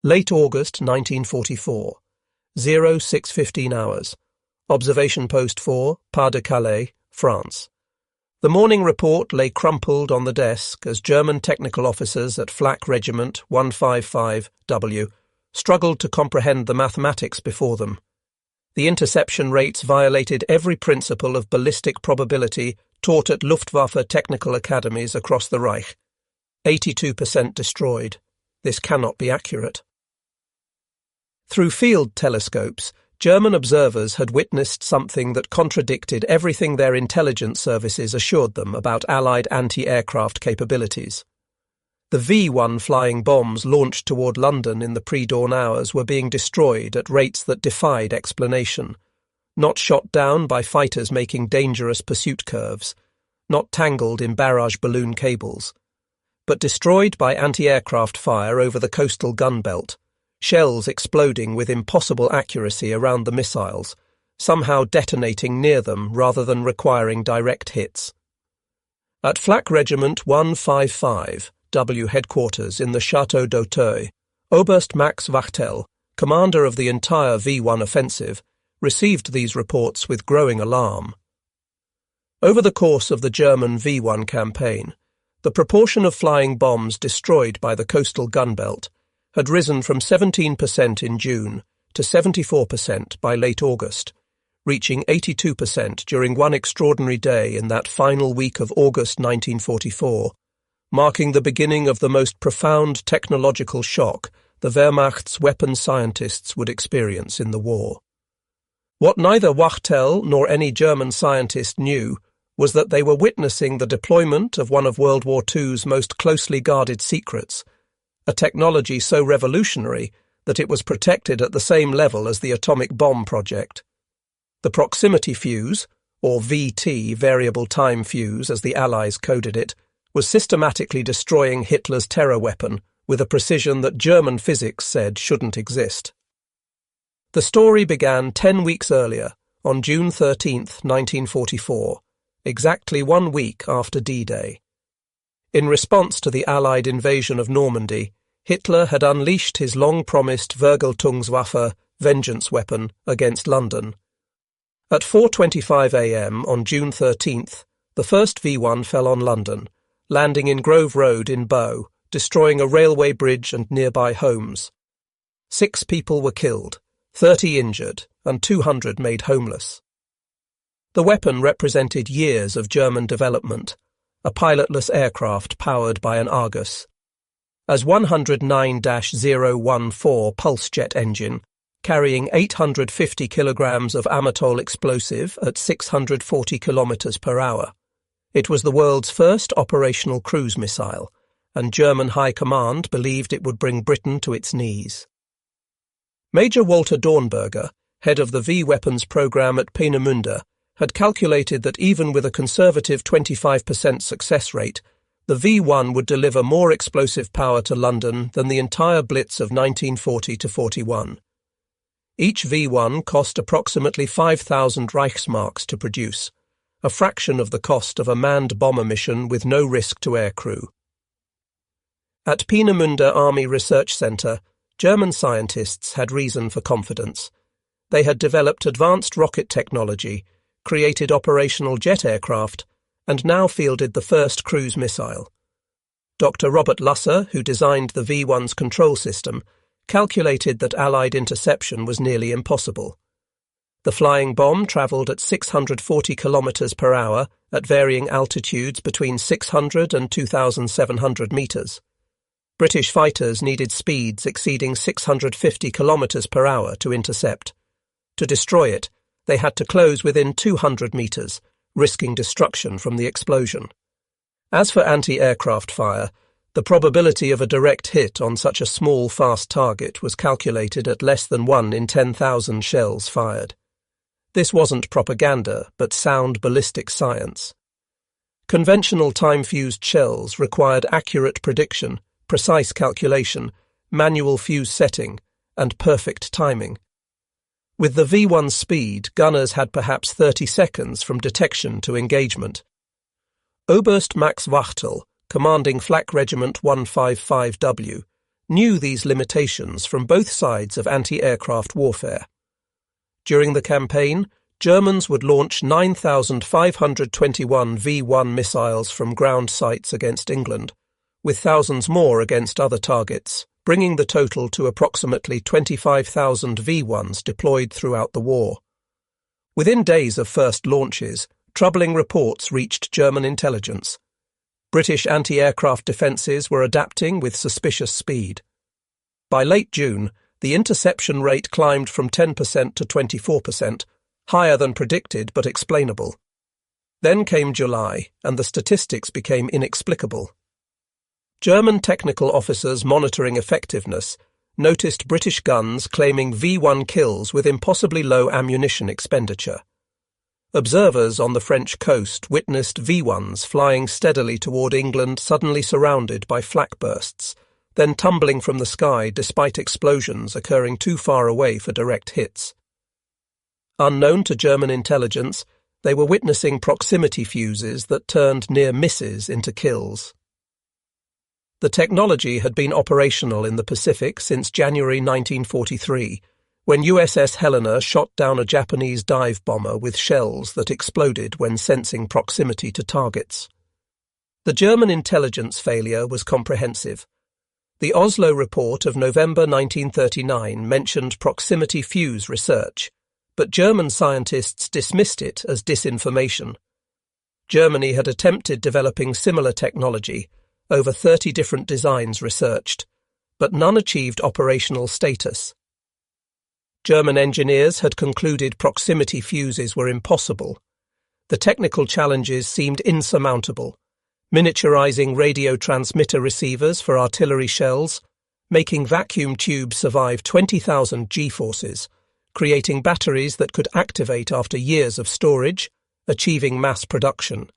Late August 1944. 06:15 hours. Observation Post 4, Pas de Calais, France. The morning report lay crumpled on the desk as German technical officers at Flak Regiment 155W struggled to comprehend the mathematics before them. The interception rates violated every principle of ballistic probability taught at Luftwaffe technical academies across the Reich. 82% destroyed. This cannot be accurate. Through field telescopes, German observers had witnessed something that contradicted everything their intelligence services assured them about Allied anti-aircraft capabilities. The V-1 flying bombs launched toward London in the pre-dawn hours were being destroyed at rates that defied explanation, not shot down by fighters making dangerous pursuit curves, not tangled in barrage balloon cables, but destroyed by anti-aircraft fire over the coastal gun belt, shells exploding with impossible accuracy around the missiles, somehow detonating near them rather than requiring direct hits. At Flak Regiment 155W headquarters in the Château d'Auteuil, Oberst Max Wachtel, commander of the entire V-1 offensive, received these reports with growing alarm. Over the course of the German V-1 campaign, the proportion of flying bombs destroyed by the coastal gun belt had risen from 17% in June to 74% by late August, reaching 82% during one extraordinary day in that final week of August 1944, marking the beginning of the most profound technological shock the Wehrmacht's weapons scientists would experience in the war. What neither Wachtel nor any German scientist knew was that they were witnessing the deployment of one of World War II's most closely guarded secrets, a technology so revolutionary that it was protected at the same level as the atomic bomb project. The proximity fuse, or VT, variable time fuse as the Allies coded it, was systematically destroying Hitler's terror weapon with a precision that German physics said shouldn't exist. The story began 10 weeks earlier, on June 13, 1944, exactly 1 week after D-Day. In response to the Allied invasion of Normandy, Hitler had unleashed his long-promised Vergeltungswaffe, vengeance weapon, against London. At 4:25 a.m. on June 13th, the first V-1 fell on London, landing in Grove Road in Bow, destroying a railway bridge and nearby homes. 6 people were killed, 30 injured, and 200 made homeless. The weapon represented years of German development, a pilotless aircraft powered by an Argus. As 109-014 pulse jet engine, carrying 850 kilograms of Amatol explosive at 640 kilometers per hour. It was the world's first operational cruise missile, and German High Command believed it would bring Britain to its knees. Major Walter Dornberger, head of the V-weapons program at Peenemünde, had calculated that even with a conservative 25% success rate, the V-1 would deliver more explosive power to London than the entire Blitz of 1940–41. Each V-1 cost approximately 5,000 Reichsmarks to produce, a fraction of the cost of a manned bomber mission with no risk to aircrew. At Peenemünde Army Research Centre, German scientists had reason for confidence. They had developed advanced rocket technology, created operational jet aircraft, and now fielded the first cruise missile. Dr. Robert Lusser, who designed the V-1's control system, calculated that Allied interception was nearly impossible. The flying bomb travelled at 640 kilometers per hour at varying altitudes between 600 and 2,700 meters. British fighters needed speeds exceeding 650 kilometers per hour to intercept. To destroy it, they had to close within 200 meters, risking destruction from the explosion. As for anti-aircraft fire, the probability of a direct hit on such a small, fast target was calculated at less than 1 in 10,000 shells fired. This wasn't propaganda, but sound ballistic science. Conventional time-fused shells required accurate prediction, precise calculation, manual fuse setting, and perfect timing. With the V-1's speed, gunners had perhaps 30 seconds from detection to engagement. Oberst Max Wachtel, commanding Flak Regiment 155W, knew these limitations from both sides of anti-aircraft warfare. During the campaign, Germans would launch 9,521 V-1 missiles from ground sites against England, with thousands more against other targets, bringing the total to approximately 25,000 V-1s deployed throughout the war. Within days of first launches, troubling reports reached German intelligence. British anti-aircraft defences were adapting with suspicious speed. By late June, the interception rate climbed from 10% to 24%, higher than predicted but explainable. Then came July, and the statistics became inexplicable. German technical officers monitoring effectiveness noticed British guns claiming V-1 kills with impossibly low ammunition expenditure. Observers on the French coast witnessed V-1s flying steadily toward England, suddenly surrounded by flak bursts, then tumbling from the sky despite explosions occurring too far away for direct hits. Unknown to German intelligence, they were witnessing proximity fuses that turned near misses into kills. The technology had been operational in the Pacific since January 1943, when USS Helena shot down a Japanese dive bomber with shells that exploded when sensing proximity to targets. The German intelligence failure was comprehensive. The Oslo report of November 1939 mentioned proximity fuse research, but German scientists dismissed it as disinformation. Germany had attempted developing similar technology, over 30 different designs researched, but none achieved operational status. German engineers had concluded proximity fuses were impossible. The technical challenges seemed insurmountable, miniaturizing radio transmitter receivers for artillery shells, making vacuum tubes survive 20,000 G-forces, creating batteries that could activate after years of storage, achieving mass production.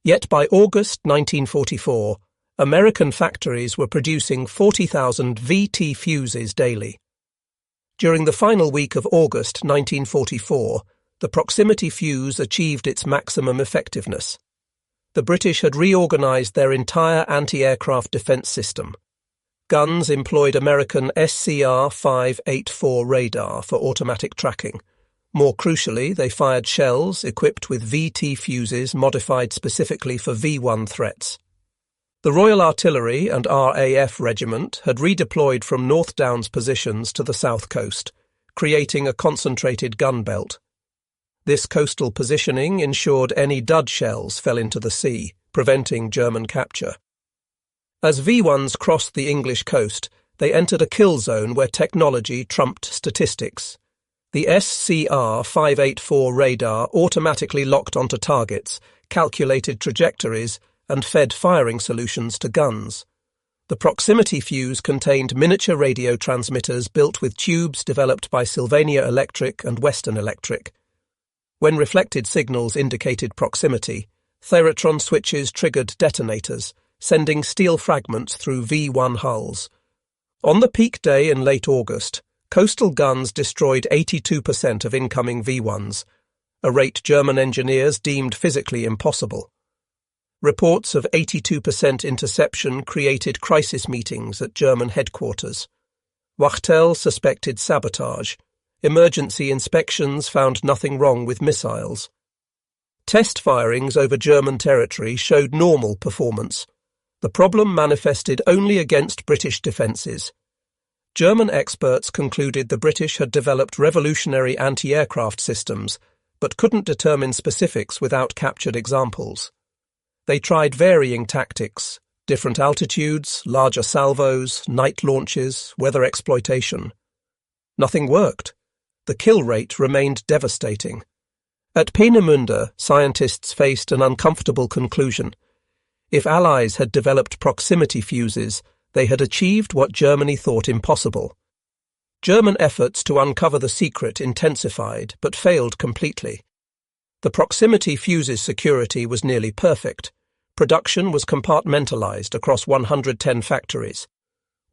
Yet by August 1944, American factories were producing 40,000 VT fuses daily. During the final week of August 1944, the proximity fuse achieved its maximum effectiveness. The British had reorganized their entire anti-aircraft defense system. Guns employed American SCR-584 radar for automatic tracking. More crucially, they fired shells equipped with VT fuses modified specifically for V-1 threats. The Royal Artillery and RAF Regiment had redeployed from North Downs positions to the south coast, creating a concentrated gun belt. This coastal positioning ensured any dud shells fell into the sea, preventing German capture. As V-1s crossed the English coast, they entered a kill zone where technology trumped statistics. The SCR-584 radar automatically locked onto targets, calculated trajectories, and fed firing solutions to guns. The proximity fuse contained miniature radio transmitters built with tubes developed by Sylvania Electric and Western Electric. When reflected signals indicated proximity, therotron switches triggered detonators, sending steel fragments through V-1 hulls. On the peak day in late August, coastal guns destroyed 82% of incoming V-1s, a rate German engineers deemed physically impossible. Reports of 82% interception created crisis meetings at German headquarters. Wachtel suspected sabotage. Emergency inspections found nothing wrong with missiles. Test firings over German territory showed normal performance. The problem manifested only against British defences. German experts concluded the British had developed revolutionary anti-aircraft systems, but couldn't determine specifics without captured examples. They tried varying tactics, different altitudes, larger salvos, night launches, weather exploitation. Nothing worked. The kill rate remained devastating. At Peenemünde, scientists faced an uncomfortable conclusion. If Allies had developed proximity fuses, they had achieved what Germany thought impossible. German efforts to uncover the secret intensified, but failed completely. The proximity fuse's security was nearly perfect. Production was compartmentalized across 110 factories.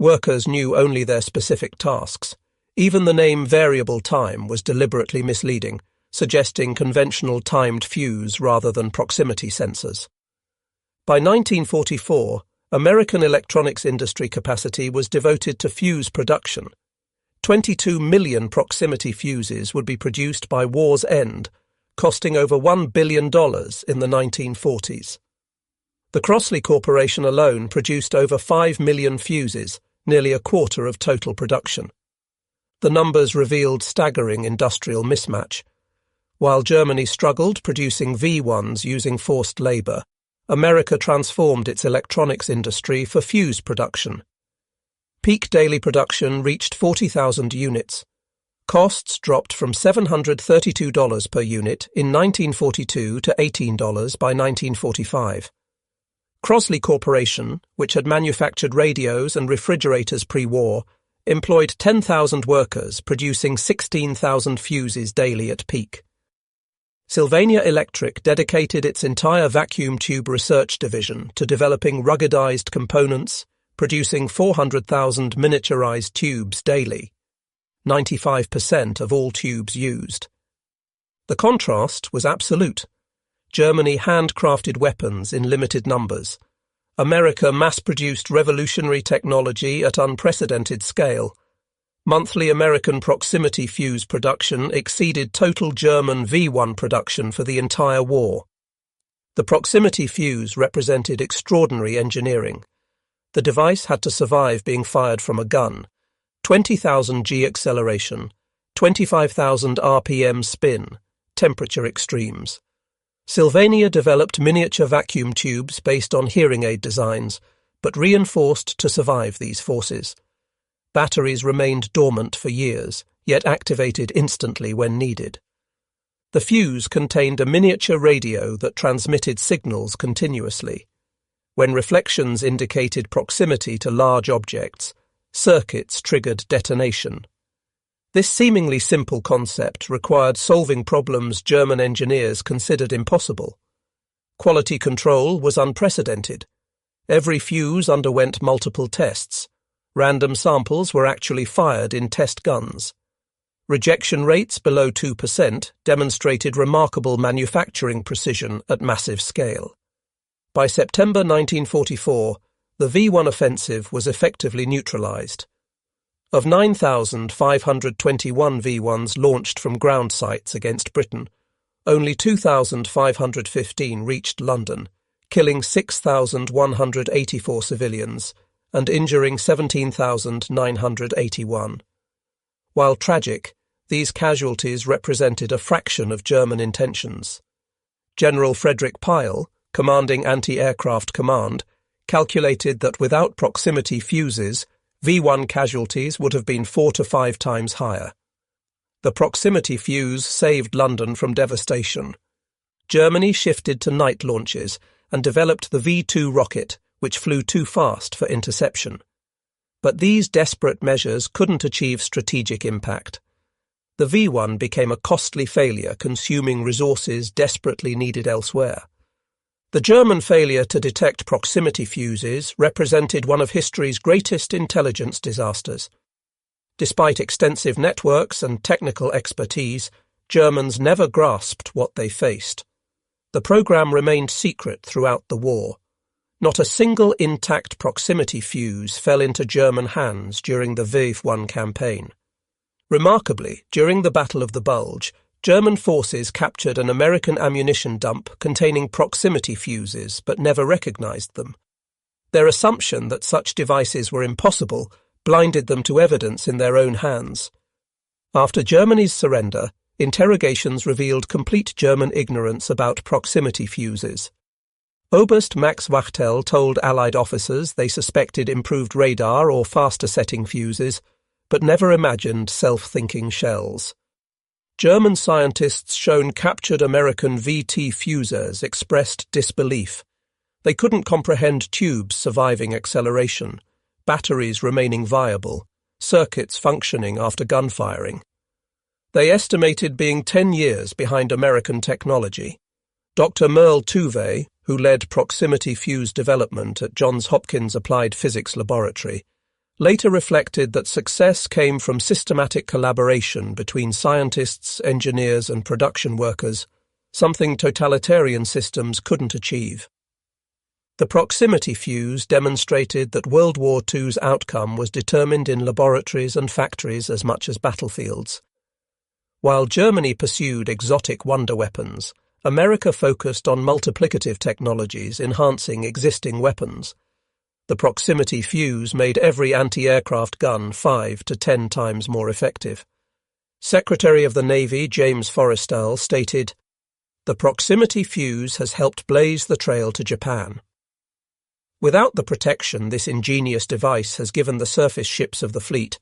Workers knew only their specific tasks. Even the name variable time was deliberately misleading, suggesting conventional timed fuse rather than proximity sensors. By 1944, American electronics industry capacity was devoted to fuse production. 22 million proximity fuses would be produced by war's end, costing over $1 billion in the 1940s. The Crossley Corporation alone produced over 5 million fuses, nearly a quarter of total production. The numbers revealed staggering industrial mismatch. While Germany struggled producing V-1s using forced labour, America transformed its electronics industry for fuse production. Peak daily production reached 40,000 units. Costs dropped from $732 per unit in 1942 to $18 by 1945. Crossley Corporation, which had manufactured radios and refrigerators pre-war, employed 10,000 workers producing 16,000 fuses daily at peak. Sylvania Electric dedicated its entire vacuum tube research division to developing ruggedized components, producing 400,000 miniaturized tubes daily, 95% of all tubes used. The contrast was absolute. Germany handcrafted weapons in limited numbers. America mass-produced revolutionary technology at unprecedented scale. Monthly American proximity fuse production exceeded total German V-1 production for the entire war. The proximity fuse represented extraordinary engineering. The device had to survive being fired from a gun, 20,000 G acceleration, 25,000 RPM spin, temperature extremes. Sylvania developed miniature vacuum tubes based on hearing aid designs, but reinforced to survive these forces. Batteries remained dormant for years, yet activated instantly when needed. The fuse contained a miniature radio that transmitted signals continuously. When reflections indicated proximity to large objects, circuits triggered detonation. This seemingly simple concept required solving problems German engineers considered impossible. Quality control was unprecedented. Every fuse underwent multiple tests. Random samples were actually fired in test guns. Rejection rates below 2% demonstrated remarkable manufacturing precision at massive scale. By September 1944, the V-1 offensive was effectively neutralized. Of 9,521 V-1s launched from ground sites against Britain, only 2,515 reached London, killing 6,184 civilians and injuring 17,981. While tragic, these casualties represented a fraction of German intentions. General Frederick Pyle, commanding Anti-Aircraft Command, calculated that without proximity fuses, V-1 casualties would have been 4 to 5 times higher. The proximity fuse saved London from devastation. Germany shifted to night launches and developed the V-2 rocket, which flew too fast for interception. But these desperate measures couldn't achieve strategic impact. The V-1 became a costly failure, consuming resources desperately needed elsewhere. The German failure to detect proximity fuses represented one of history's greatest intelligence disasters. Despite extensive networks and technical expertise, Germans never grasped what they faced. The program remained secret throughout the war. Not a single intact proximity fuse fell into German hands during the V-1 campaign. Remarkably, during the Battle of the Bulge, German forces captured an American ammunition dump containing proximity fuses but never recognized them. Their assumption that such devices were impossible blinded them to evidence in their own hands. After Germany's surrender, interrogations revealed complete German ignorance about proximity fuses. Oberst Max Wachtel told Allied officers they suspected improved radar or faster-setting fuses, but never imagined self-thinking shells. German scientists shown captured American VT fusers expressed disbelief. They couldn't comprehend tubes surviving acceleration, batteries remaining viable, circuits functioning after gunfiring. They estimated being 10 years behind American technology. Dr. Merle Tuve, who led proximity fuse development at Johns Hopkins Applied Physics Laboratory, later reflected that success came from systematic collaboration between scientists, engineers, and production workers, something totalitarian systems couldn't achieve. The proximity fuse demonstrated that World War II's outcome was determined in laboratories and factories as much as battlefields. While Germany pursued exotic wonder weapons, America focused on multiplicative technologies enhancing existing weapons. The proximity fuse made every anti-aircraft gun 5 to 10 times more effective. Secretary of the Navy James Forrestal stated, "The proximity fuse has helped blaze the trail to Japan." Without the protection this ingenious device has given the surface ships of the fleet,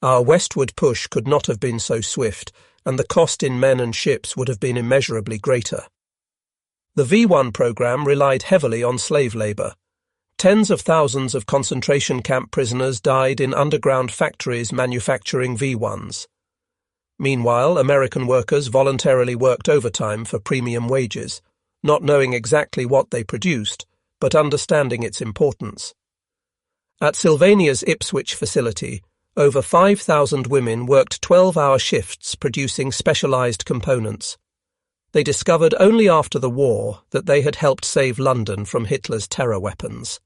our westward push could not have been so swift, and the cost in men and ships would have been immeasurably greater. The V-1 program relied heavily on slave labor. Tens of thousands of concentration camp prisoners died in underground factories manufacturing V-1s. Meanwhile, American workers voluntarily worked overtime for premium wages, not knowing exactly what they produced, but understanding its importance. At Sylvania's Ipswich facility, over 5,000 women worked 12-hour shifts producing specialized components. They discovered only after the war that they had helped save London from Hitler's terror weapons.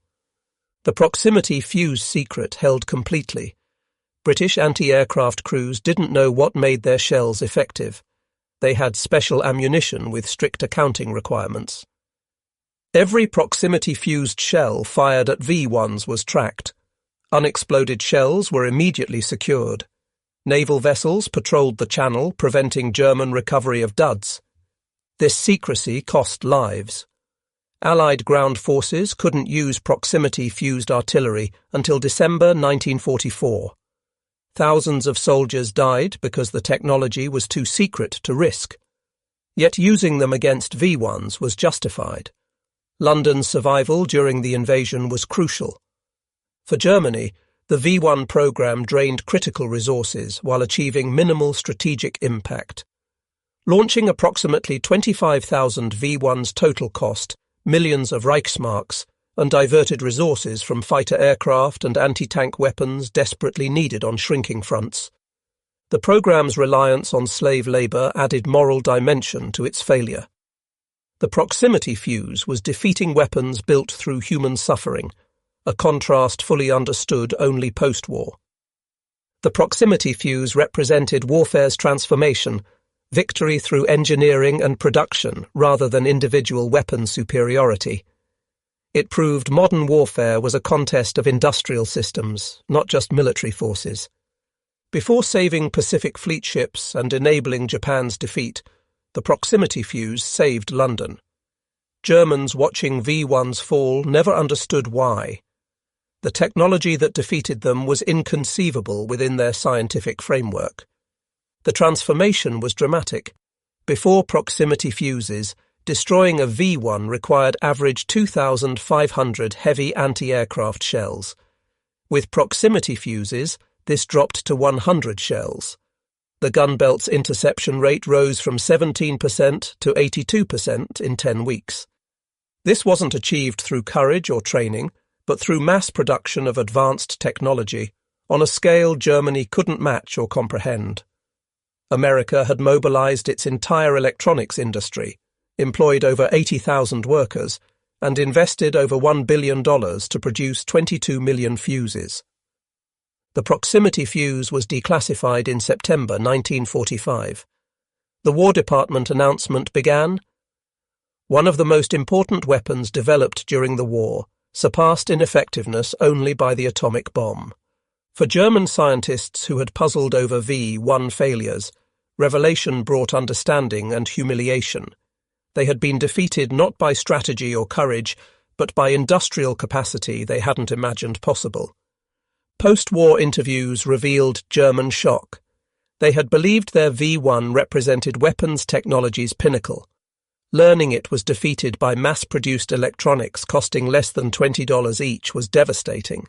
The proximity fuse secret held completely. British anti-aircraft crews didn't know what made their shells effective. They had special ammunition with strict accounting requirements. Every proximity-fused shell fired at V-1s was tracked. Unexploded shells were immediately secured. Naval vessels patrolled the channel, preventing German recovery of duds. This secrecy cost lives. Allied ground forces couldn't use proximity-fused artillery until December 1944. Thousands of soldiers died because the technology was too secret to risk. Yet using them against V-1s was justified. London's survival during the invasion was crucial. For Germany, the V-1 program drained critical resources while achieving minimal strategic impact. Launching approximately 25,000 V-1s total cost millions of Reichsmarks and diverted resources from fighter aircraft and anti-tank weapons desperately needed on shrinking fronts. The program's reliance on slave labor added moral dimension to its failure. The proximity fuse was defeating weapons built through human suffering, a contrast fully understood only post-war. The proximity fuse represented warfare's transformation, victory through engineering and production rather than individual weapon superiority. It proved modern warfare was a contest of industrial systems, not just military forces. Before saving Pacific Fleet ships and enabling Japan's defeat, the proximity fuse saved London. Germans watching V-1s fall never understood why. The technology that defeated them was inconceivable within their scientific framework. The transformation was dramatic. Before proximity fuses, destroying a V-1 required average 2,500 heavy anti-aircraft shells. With proximity fuses, this dropped to 100 shells. The gunbelt's interception rate rose from 17% to 82% in 10 weeks. This wasn't achieved through courage or training, but through mass production of advanced technology, on a scale Germany couldn't match or comprehend. America had mobilized its entire electronics industry, employed over 80,000 workers, and invested over $1 billion to produce 22 million fuses. The proximity fuse was declassified in September 1945. The War Department announcement began, "One of the most important weapons developed during the war, surpassed in effectiveness only by the atomic bomb." For German scientists who had puzzled over V-1 failures, revelation brought understanding and humiliation. They had been defeated not by strategy or courage, but by industrial capacity they hadn't imagined possible. Post-war interviews revealed German shock. They had believed their V-1 represented weapons technology's pinnacle. Learning it was defeated by mass-produced electronics costing less than $20 each was devastating.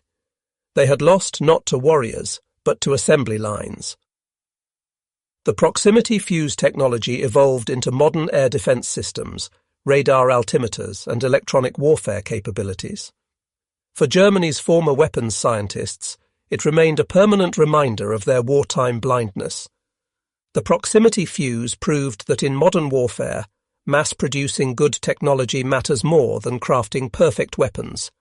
They had lost not to warriors, but to assembly lines. The proximity fuse technology evolved into modern air defense systems, radar altimeters, and electronic warfare capabilities. For Germany's former weapons scientists, it remained a permanent reminder of their wartime blindness. The proximity fuse proved that in modern warfare, mass-producing good technology matters more than crafting perfect weapons.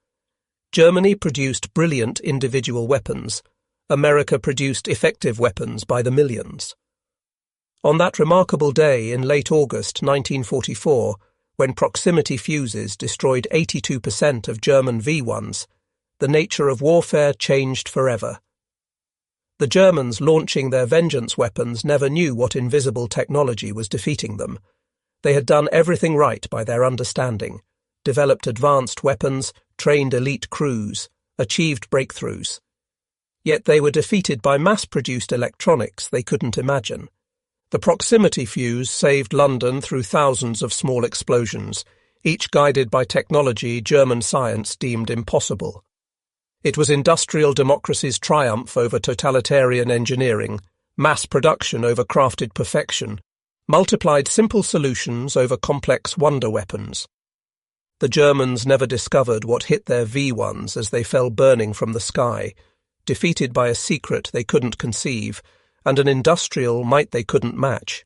Germany produced brilliant individual weapons. America produced effective weapons by the millions. On that remarkable day in late August 1944, when proximity fuses destroyed 82% of German V-1s, the nature of warfare changed forever. The Germans launching their vengeance weapons never knew what invisible technology was defeating them. They had done everything right by their understanding, developed advanced weapons, trained elite crews, achieved breakthroughs. Yet they were defeated by mass-produced electronics they couldn't imagine. The proximity fuse saved London through thousands of small explosions, each guided by technology German science deemed impossible. It was industrial democracy's triumph over totalitarian engineering, mass production over crafted perfection, multiplied simple solutions over complex wonder weapons. The Germans never discovered what hit their V-1s as they fell burning from the sky, defeated by a secret they couldn't conceive, and an industrial might they couldn't match.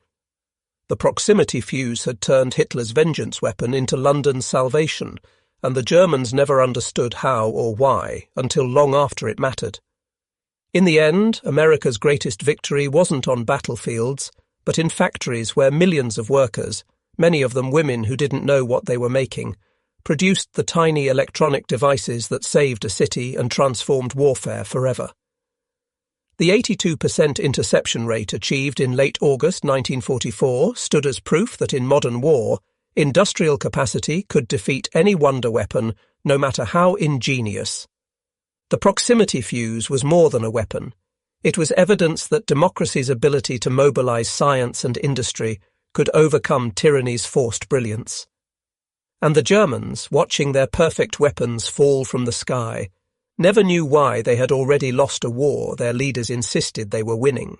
The proximity fuse had turned Hitler's vengeance weapon into London's salvation, and the Germans never understood how or why until long after it mattered. In the end, America's greatest victory wasn't on battlefields, but in factories where millions of workers, many of them women who didn't know what they were making, produced the tiny electronic devices that saved a city and transformed warfare forever. The 82% interception rate achieved in late August 1944 stood as proof that in modern war, industrial capacity could defeat any wonder weapon, no matter how ingenious. The proximity fuse was more than a weapon. It was evidence that democracy's ability to mobilize science and industry could overcome tyranny's forced brilliance. And the Germans, watching their perfect weapons fall from the sky, never knew why they had already lost a war their leaders insisted they were winning.